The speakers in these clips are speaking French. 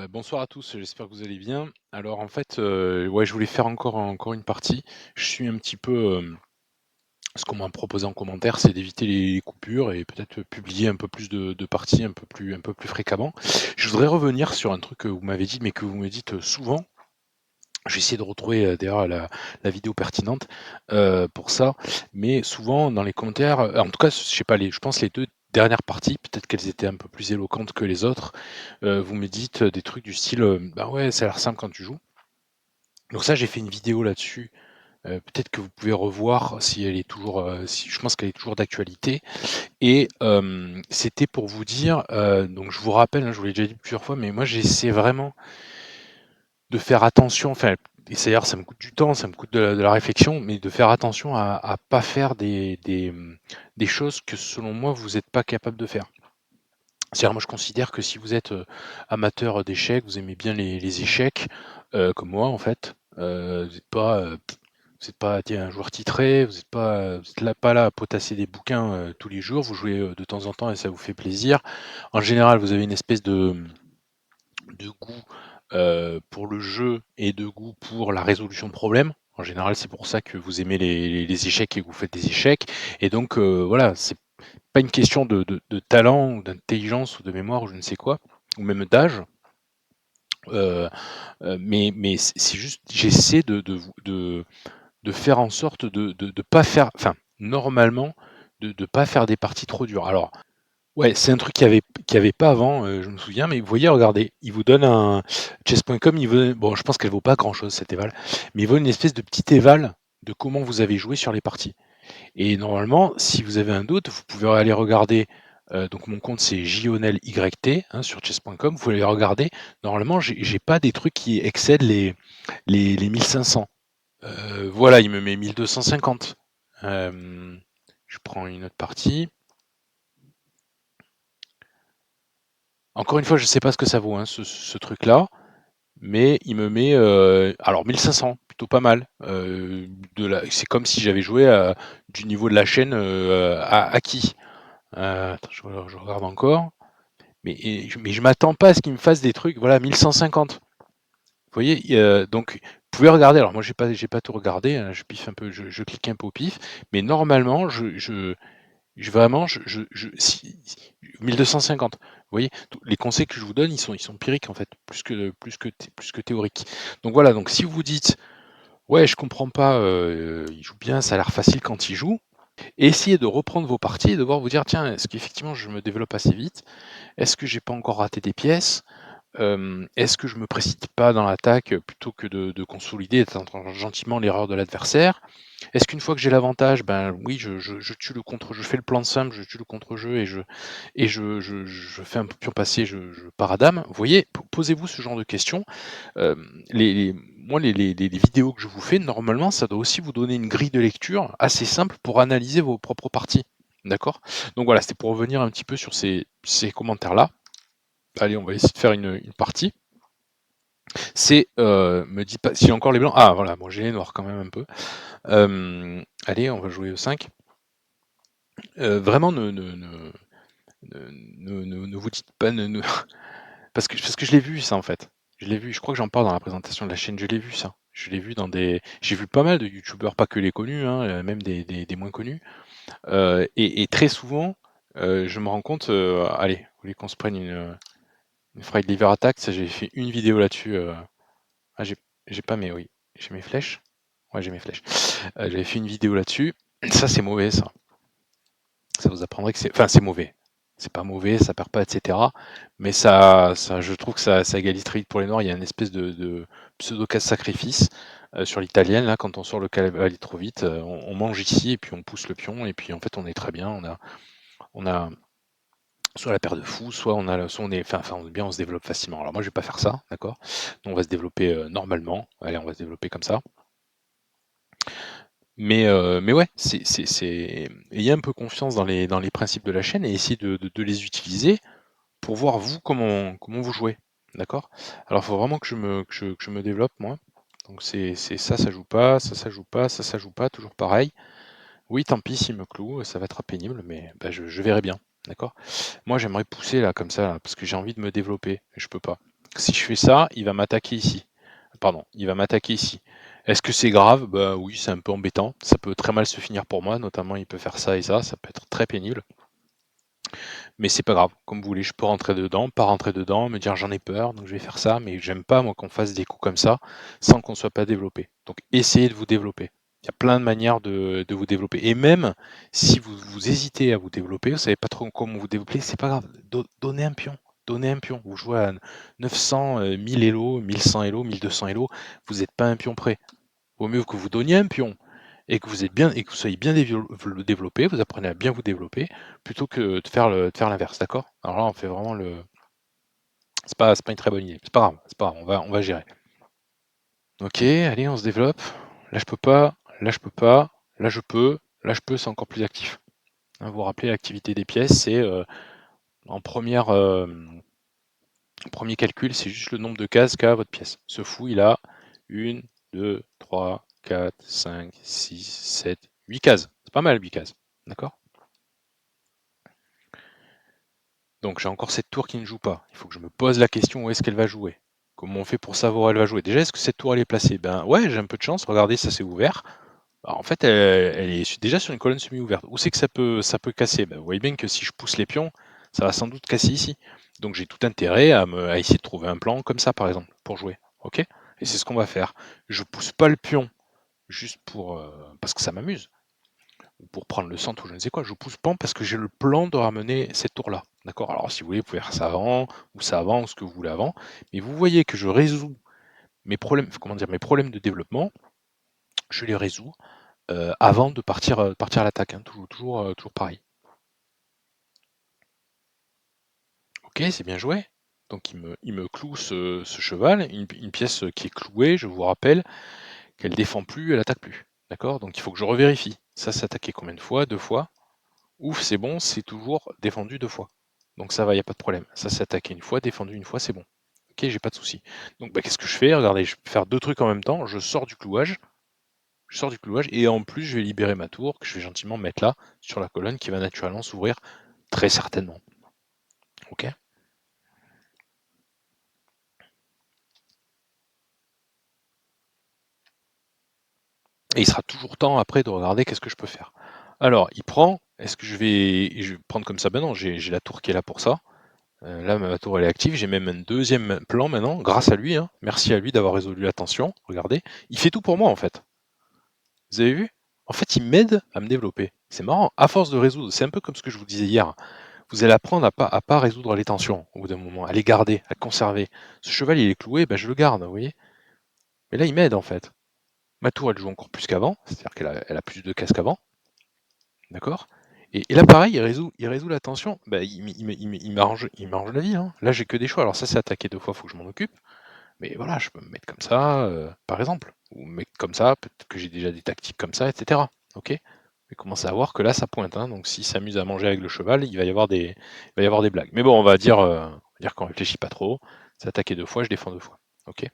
Bonsoir à tous, j'espère que vous allez bien. Alors en fait, ouais, je voulais faire encore une partie. Je suis un petit peu, ce qu'on m'a proposé en commentaire, c'est d'éviter les coupures et peut-être publier un peu plus de parties un peu plus fréquemment. Je voudrais revenir sur un truc que vous m'avez dit, mais que vous me dites, souvent. Je vais essayer de retrouver, d'ailleurs la vidéo pertinente, pour ça. Mais souvent dans les commentaires, en tout cas, je sais pas, je pense les 2 dernières parties, peut-être qu'elles étaient un peu plus éloquentes que les autres. Vous me dites, des trucs du style, «Bah ouais, ça a l'air simple quand tu joues». Donc ça, j'ai fait une vidéo là-dessus, peut-être que vous pouvez revoir si elle est toujours, si je pense qu'elle est toujours d'actualité et c'était pour vous dire, donc je vous rappelle, hein, je vous l'ai déjà dit plusieurs fois, mais moi j'essaie vraiment de faire attention, enfin, et c'est-à-dire ça me coûte du temps, ça me coûte de la réflexion, mais de faire attention à pas faire des choses que selon moi vous êtes pas capable de faire. C'est-à-dire moi je considère que si vous êtes, amateur d'échecs, vous aimez bien les échecs, comme moi en fait, vous êtes pas tiens, un joueur titré, vous êtes là pas là à potasser des bouquins, tous les jours, vous jouez, de temps en temps et ça vous fait plaisir. En général, vous avez une espèce de goût, pour le jeu et de goût pour la résolution de problèmes. En général, c'est pour ça que vous aimez les échecs et que vous faites des échecs et donc voilà, c'est pas une question de talent ou d'intelligence ou de mémoire ou je ne sais quoi, ou même d'âge, heu mais c'est juste j'essaie de faire en sorte de pas faire enfin, normalement, de pas faire des parties trop dures. Alors ouais, c'est un truc qu'il y avait pas avant, je me souviens, mais vous voyez, regardez, il vous donne un chess.com, il veut bon, je pense qu'elle vaut pas grand-chose cette éval, mais il veut une espèce de petite éval de comment vous avez joué sur les parties et normalement, si vous avez un doute, vous pouvez aller regarder, donc mon compte c'est JONELYT, hein, sur chess.com, vous pouvez aller regarder. Normalement, j'ai pas des trucs qui excèdent les 1500. Voilà, il me met 1250. Je prends une autre partie. Encore une fois, je sais pas ce que ça vaut, hein, ce truc-là. Mais il me met, alors 1500, plutôt pas mal. C'est comme si j'avais joué du niveau de la chaîne, à acquis. Attends, je regarde encore, mais je m'attends pas à ce qu'il me fasse des trucs, voilà, 1150. Vous voyez? Donc vous pouvez regarder, alors moi j'ai pas tout regardé, hein, je piffe un peu, je clique un peu au pif, mais normalement vraiment si 1250. Vous voyez? Les conseils que je vous donne, ils sont empiriques en fait, plus que théoriques. Donc voilà, donc si vous vous dites: «Ouais, je comprends pas, il joue bien, ça a l'air facile quand il joue», essayez de reprendre vos parties et de voir vous dire: «Tiens, est-ce qu'effectivement je me développe assez vite? Est-ce que j'ai pas encore raté des pièces? Est-ce que je me précipite pas dans l'attaque, plutôt que de consolider et d'attendre gentiment l'erreur de l'adversaire? Est-ce qu'une fois que j'ai l'avantage, ben oui, je tue le contre je fais le plan simple, je tue le contre-jeu et je fais un pion passé, je pars à dame?» Vous voyez? Posez-vous ce genre de questions. Les moi, les vidéos que je vous fais, normalement, ça doit aussi vous donner une grille de lecture assez simple pour analyser vos propres parties. D'accord? Donc voilà, c'était pour revenir un petit peu sur ces commentaires-là. Allez, on va essayer de faire une partie. Me dis pas si j'ai encore les blancs. Ah voilà, bon j'ai les noirs quand même un peu. Allez, on va jouer au 5. Vraiment ne vous dites pas parce que je l'ai vu ça en fait. Je l'ai vu, je crois que j'en parle dans la présentation de la chaîne, je l'ai vu ça. Je l'ai vu j'ai vu pas mal de youtubeurs, pas que les connus, hein, même des moins connus. Et très souvent, je me rends compte, allez, vous voulez qu'on se prenne une Fried Liver Attack, ça j'ai fait une vidéo là-dessus, ah j'ai pas mes oui, j'ai mes flèches? Ouais, j'ai mes flèches. J'avais fait une vidéo là-dessus. Ça, c'est mauvais ça. Ça vous apprendrait que c'est mauvais. C'est pas mauvais, ça perd pas et cetera, mais ça je trouve que ça égalise très vite pour les noirs. Il y a une espèce de pseudo casse sacrifice, sur l'italienne là, quand on sort le cavalier trop vite, on mange ici et puis on pousse le pion et puis en fait on est très bien. On a soit la paire de fous, soit on est enfin on est bien, on se développe facilement. Alors moi je vais pas faire ça, d'accord? Nous on va se développer, normalement. Allez, on va se développer comme ça. Mais ouais, ayez un peu confiance dans les principes de la chaîne et essayez de les utiliser pour voir vous comment vous jouez, d'accord? Alors il faut vraiment que je me développe moi, donc c'est ça, ça joue pas, ça joue pas, ça joue pas, toujours pareil. Oui, tant pis s'il me cloue, ça va être pénible, mais bah, je verrai bien, d'accord? Moi j'aimerais pousser là comme ça là, parce que j'ai envie de me développer, mais je peux pas. Si je fais ça, il va m'attaquer ici. Pardon, il va m'attaquer ici. Est-ce que c'est grave? Bah oui, c'est un peu embêtant. Ça peut très mal se finir pour moi, notamment il peut faire ça et ça peut être très pénible. Mais c'est pas grave, comme vous voulez, je peux rentrer dedans, pas rentrer dedans, me dire j'en ai peur, donc je vais faire ça, mais j'aime pas moi qu'on fasse des coups comme ça sans qu'on soit pas développé. Donc essayez de vous développer. Il y a plein de manières de vous développer. Et même si vous hésitez à vous développer, vous savez pas trop comment vous développer, c'est pas grave. Donnez un pion. Donnez un pion. Vous jouez à 900, 1000 Elo, 1100 Elo, 1200 Elo, vous n'êtes pas un pion près. Vaut mieux que vous donniez un pion et que vous êtes bien et que vous soyez bien développé, vous apprenez à bien vous développer, plutôt que de faire l'inverse, d'accord? Alors là, on fait vraiment le c'est pas une très bonne idée. C'est pas grave, on va gérer. OK, allez, on se développe. Là, je peux pas, là, je peux pas, là, je peux, là, je peux, c'est encore plus actif. Hein, vous vous rappelez l'activité des pièces, c'est, en première, premier calcul, c'est juste le nombre de cases qu'a votre pièce. Ce fou, il a 1, 2, 3, 4, 5, 6, 7, 8 cases. C'est pas mal 8 cases, d'accord? Donc j'ai encore cette tour qui ne joue pas. Il faut que je me pose la question où est-ce qu'elle va jouer? Comment on fait pour savoir où elle va jouer? Déjà, est-ce que cette tour elle est placée? Ben ouais, j'ai un peu de chance, regardez, ça s'est ouvert. Alors, en fait, elle est déjà sur une colonne semi-ouverte. Où c'est que ça peut casser? Ben, vous voyez bien que si je pousse les pions, ça va sans doute casser ici. Donc j'ai tout intérêt à essayer de trouver un plan comme ça, par exemple, pour jouer. Ok? Et c'est ce qu'on va faire. Je pousse pas le pion juste parce que ça m'amuse, ou pour prendre le centre ou je ne sais quoi. Je pousse pas parce que j'ai le plan de ramener cette tour-là. D'accord? Alors si vous voulez, vous pouvez faire ça avant, ou ce que vous voulez avant. Mais vous voyez que je résous mes problèmes, comment dire, mes problèmes de développement, je les résous avant de partir à l'attaque, hein, toujours pareil. Ok, c'est bien joué. Donc il me cloue ce cheval, une pièce qui est clouée, je vous rappelle qu'elle défend plus, elle attaque plus. D'accord? Donc il faut que je revérifie. Ça s'est attaqué combien de fois? Deux fois. Ouf, c'est bon, c'est toujours défendu deux fois. Donc ça va, il n'y a pas de problème. Ça s'est attaqué une fois, défendu une fois, c'est bon. Ok, j'ai pas de souci. Donc bah, qu'est-ce que je fais? Regardez, je peux faire deux trucs en même temps. Je sors du clouage, et en plus je vais libérer ma tour, que je vais gentiment mettre là, sur la colonne, qui va naturellement s'ouvrir très certainement. Ok? Et il sera toujours temps après de regarder qu'est-ce que je peux faire. Alors, il prend, est-ce que je vais prendre comme ça? Ben non, j'ai la tour qui est là pour ça. Là, ma tour elle est active, j'ai même un deuxième plan maintenant, grâce à lui, hein. Merci à lui d'avoir résolu la tension. Regardez, il fait tout pour moi en fait. Vous avez vu? En fait, il m'aide à me développer. C'est marrant, à force de résoudre, c'est un peu comme ce que je vous disais hier. Vous allez apprendre à pas résoudre les tensions au bout d'un moment, à les garder, à conserver. Ce cheval, il est cloué, ben je le garde, vous voyez? Mais là, il m'aide en fait. Ma tour, elle joue encore plus qu'avant, c'est-à-dire qu'elle a plus de cases qu'avant, d'accord? Et là, pareil, il résout la tension, bah, il m'arrange la vie, hein. Là, j'ai que des choix. Alors ça, c'est attaqué deux fois, faut que je m'en occupe. Mais voilà, je peux me mettre comme ça, par exemple, ou me mettre comme ça, peut-être que j'ai déjà des tactiques comme ça, et cetera. OK? Mais commencez à voir que là, ça pointe, hein, donc s'il s'amuse à manger avec le cheval, il va y avoir des blagues. Mais bon, on va dire qu'on réfléchit pas trop. C'est attaqué deux fois, je défends deux fois. OK?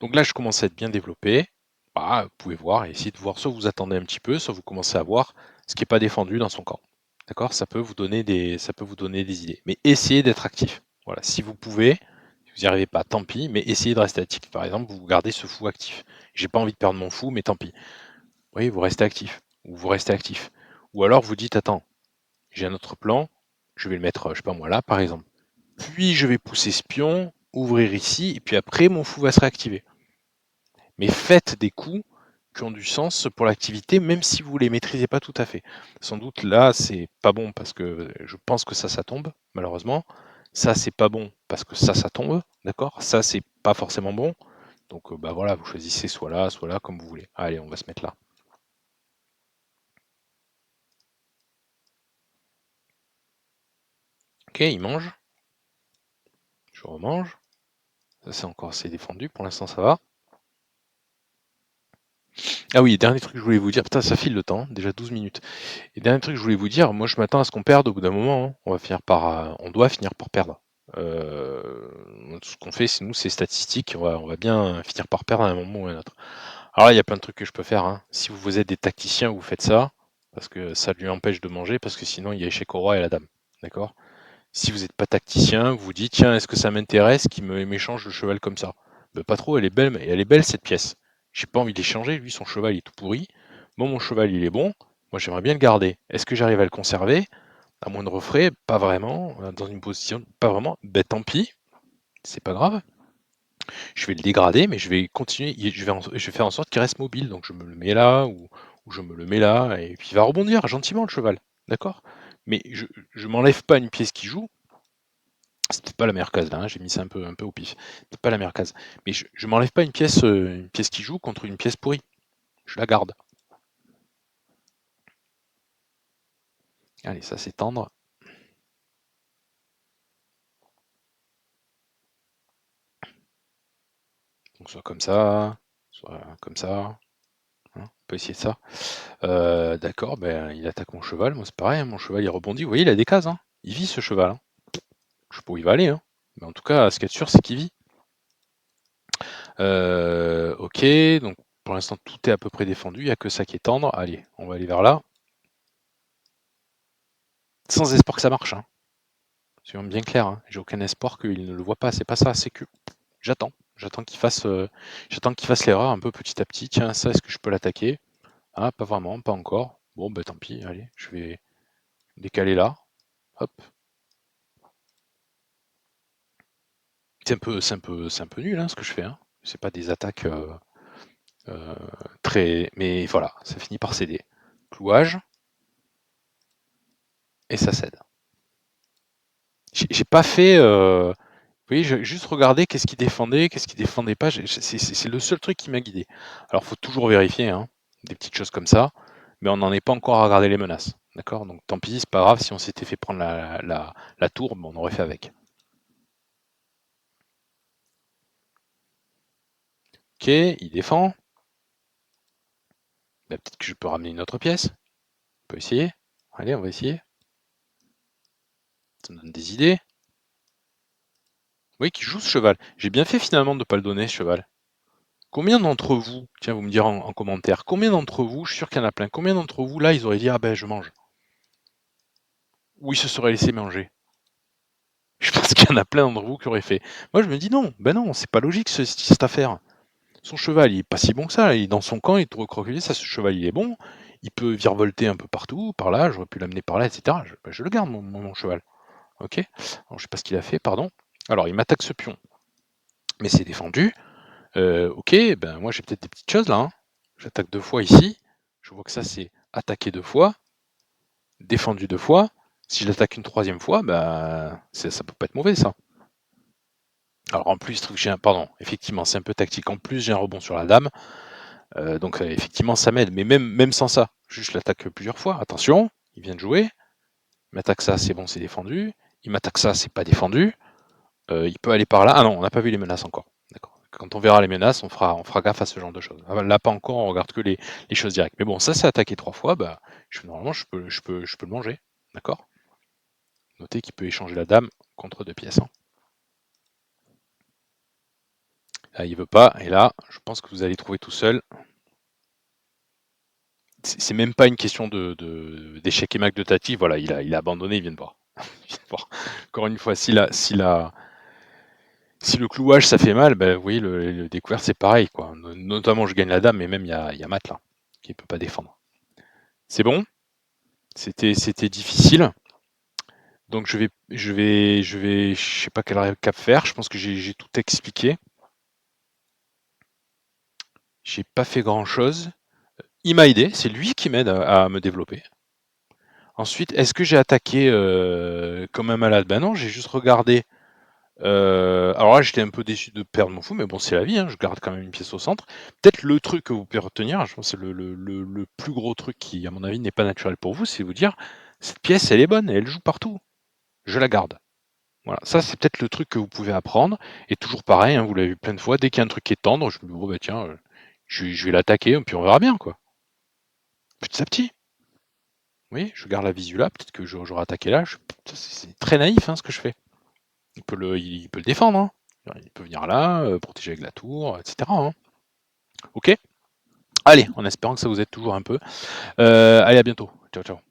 Donc là, je commence à être bien développé. Bah, vous pouvez voir et essayer de voir, soit vous attendez un petit peu, soit vous commencez à voir ce qui est pas défendu dans son camp. D'accord? Ça peut vous donner des idées. Mais essayez d'être actif. Voilà, si vous pouvez, si vous n'y arrivez pas, tant pis, mais essayez de rester actif. Par exemple, vous gardez ce fou actif. J'ai pas envie de perdre mon fou, mais tant pis. Oui, vous restez actif. Ou vous restez actif. Ou alors vous dites, attends, j'ai un autre plan, je vais le mettre, je sais pas moi, là, par exemple. Puis je vais pousser ce pion, ouvrir ici, et puis après mon fou va se réactiver. Mais faites des coups qui ont du sens pour l'activité, même si vous les maîtrisez pas tout à fait. Sans doute là, c'est pas bon parce que je pense que ça tombe, malheureusement. Ça, c'est pas bon parce que ça tombe, d'accord? Ça, c'est pas forcément bon. Donc bah voilà, vous choisissez soit là, comme vous voulez. Allez, on va se mettre là. Ok, il mange, je remange. Ça, c'est encore assez défendu, pour l'instant ça va. Ah oui, dernier truc que je voulais vous dire, putain, ça file le temps, déjà 12 minutes. Et dernier truc que je voulais vous dire, moi je m'attends à ce qu'on perde au bout d'un moment, hein. On doit finir par perdre. Ce qu'on fait, c'est nous, c'est statistique, on va bien finir par perdre à un moment ou à un autre. Alors là, il y a plein de trucs que je peux faire, hein. Si vous êtes des tacticiens, vous faites ça. parce que ça lui empêche de manger, parce que sinon il y a échec au roi et à la dame. D'accord? Si vous n'êtes pas tacticien, vous vous dites tiens, est-ce que ça m'intéresse qu'il m'échange le cheval comme ça? Ben, pas trop, elle est belle, mais elle est belle cette pièce. J'ai pas envie de l'échanger, lui son cheval il est tout pourri. Moi mon cheval il est bon, moi j'aimerais bien le garder. Est-ce que j'arrive à le conserver? À moindre frais, pas vraiment, dans une position, pas vraiment, ben tant pis, c'est pas grave. Je vais le dégrader, mais je vais continuer, je vais faire en sorte qu'il reste mobile. Donc je me le mets là, ou je me le mets là, et puis il va rebondir gentiment le cheval. D'accord? Mais je m'enlève pas une pièce qui joue. C'était pas la meilleure case là, hein, j'ai mis ça un peu au pif. C'était pas la meilleure case. Mais je m'enlève pas une pièce qui joue contre une pièce pourrie. Je la garde. Allez, ça c'est tendre. Donc soit comme ça, soit comme ça. Hein, on peut essayer ça. D'accord, ben il attaque mon cheval. Moi c'est pareil, hein, mon cheval il rebondit. Vous voyez, il a des cases. Hein. Il vit ce cheval. Hein. Je sais pas où il va aller. Hein. Mais en tout cas, ce qui est sûr, c'est qu'il vit. Ok, donc pour l'instant tout est à peu près défendu. Il n'y a que ça qui est tendre. Allez, on va aller vers là. Sans espoir que ça marche. Hein. C'est bien clair, hein. J'ai aucun espoir qu'il ne le voit pas, c'est pas ça, c'est que j'attends. J'attends qu'il fasse l'erreur un peu petit à petit. Tiens, ça, est-ce que je peux l'attaquer? Ah, pas vraiment, pas encore. Bon, bah tant pis, allez, je vais décaler là. Hop. C'est un peu nul hein, ce que je fais. Hein. C'est pas des attaques euh, très. Mais voilà, ça finit par céder. Clouage, et ça cède. J'ai pas fait. Vous voyez, j'ai juste regardé qu'est-ce qui défendait pas. C'est le seul truc qui m'a guidé. Alors, faut toujours vérifier, hein, des petites choses comme ça, mais on n'en est pas encore à regarder les menaces. D'accord? Donc, tant pis, c'est pas grave. Si on s'était fait prendre la tour, bon, on aurait fait avec. Ok, il défend. Bah, peut-être que je peux ramener une autre pièce. On peut essayer. Allez, on va essayer. Ça me donne des idées. Oui, qui joue ce cheval. J'ai bien fait finalement de ne pas le donner, ce cheval. Combien d'entre vous, tiens, vous me direz en commentaire, combien d'entre vous, je suis sûr qu'il y en a plein, combien d'entre vous, là, ils auraient dit, ah ben, je mange. Ou ils se seraient laissés manger. Je pense qu'il y en a plein d'entre vous qui auraient fait. Moi, je me dis non, ben non, c'est pas logique cette affaire. Son cheval, il est pas si bon que ça. Il est dans son camp, il est trop recroquevillé. Ça, ce cheval, il est bon. Il peut virevolter un peu partout, par là. J'aurais pu l'amener par là, etc. Je le garde, mon cheval. Ok. Alors, je sais pas ce qu'il a fait, pardon. Alors, il m'attaque ce pion, mais c'est défendu. Ok, ben moi, j'ai peut-être des petites choses là. Hein. J'attaque 2 fois ici. Je vois que ça, c'est attaqué 2 fois, défendu 2 fois. Si je l'attaque une troisième fois, bah, ça peut pas être mauvais, ça. Alors en plus, pardon, effectivement, c'est un peu tactique. En plus, j'ai un rebond sur la dame, donc effectivement, ça m'aide. Mais même sans ça, juste je l'attaque plusieurs fois. Attention, il vient de jouer. Il m'attaque ça, c'est bon, c'est défendu. Il m'attaque ça, c'est pas défendu. Il peut aller par là. Ah non, on n'a pas vu les menaces encore. D'accord. Quand on verra les menaces, on fera gaffe à ce genre de choses. Ah, là, pas encore, on regarde que les choses directes. Mais bon, ça, c'est attaqué 3 fois. Bah, normalement, je peux le manger. D'accord. Notez qu'il peut échanger la dame contre 2 pièces. Hein. Là, il veut pas. Et là, je pense que vous allez trouver tout seul. C'est même pas une question d'échec et mac de Tati. Voilà, il a abandonné, il vient de voir. Il vient de voir. Encore une fois, si le clouage ça fait mal, ben, vous voyez, le découvert c'est pareil. Quoi. Notamment, je gagne la dame, mais même il y a Matt là, qui ne peut pas défendre. C'est bon, c'était difficile. Donc je sais pas quel cap faire. Je pense que j'ai tout expliqué. J'ai pas fait grand chose. Il m'a aidé, c'est lui qui m'aide à me développer. Ensuite, est-ce que j'ai attaqué comme un malade? Ben non, j'ai juste regardé. Alors là, j'étais un peu déçu de perdre mon fou, mais bon, c'est la vie, hein, je garde quand même une pièce au centre. Peut-être le truc que vous pouvez retenir, je pense que c'est le plus gros truc qui, à mon avis, n'est pas naturel pour vous, c'est vous dire, cette pièce, elle est bonne, elle joue partout, je la garde. Voilà, ça c'est peut-être le truc que vous pouvez apprendre. Et toujours pareil, hein, vous l'avez vu plein de fois, dès qu'il y a un truc qui est tendre, je me dis, bon bah tiens, je vais l'attaquer, puis on verra bien, quoi. Petit à petit. Oui, je garde la visu là, peut-être que j'aurai attaqué là. C'est très naïf hein, ce que je fais. Il peut le défendre. Hein. Il peut venir là, protéger avec la tour, etc. Hein. Ok. Allez, en espérant que ça vous aide toujours un peu. Allez à bientôt. Ciao, ciao.